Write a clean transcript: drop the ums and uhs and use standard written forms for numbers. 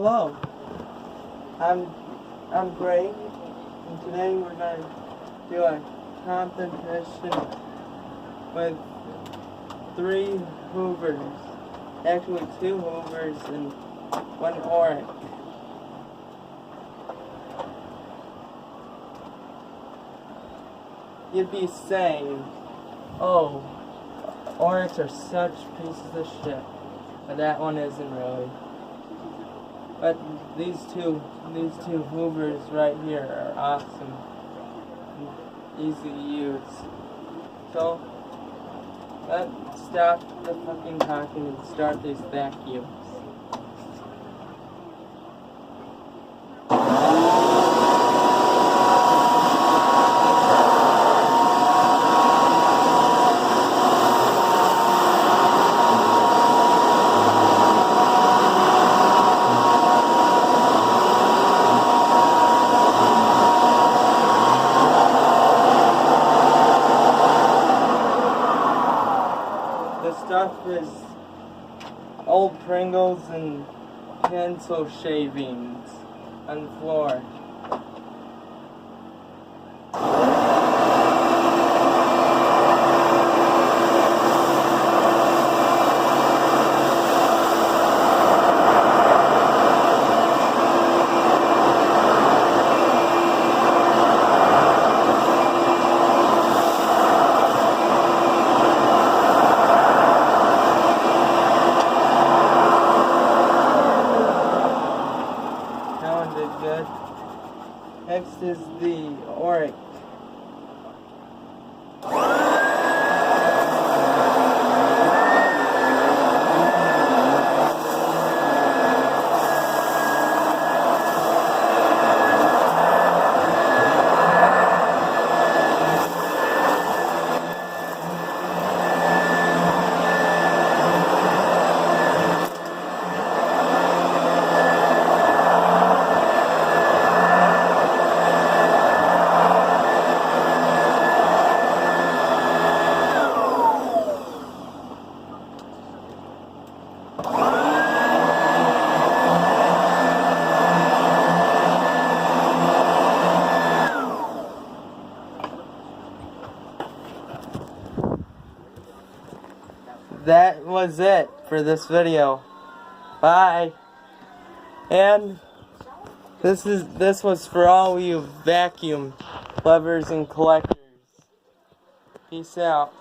Hello, I'm Greg, and today we're going to do a competition with 3 hoovers. Actually 2 hoovers and 1 oreck. You'd be saying, oh, orecks are such pieces of shit, but that one isn't really. But these two hoovers right here are awesome and easy to use. So let's stop the fucking talking and start these vacuums. This stuff is old Pringles and pencil shavings on the floor. Good. Next is the oreck. That was it for this video. Bye. And this was for all you vacuum lovers and collectors. Peace out.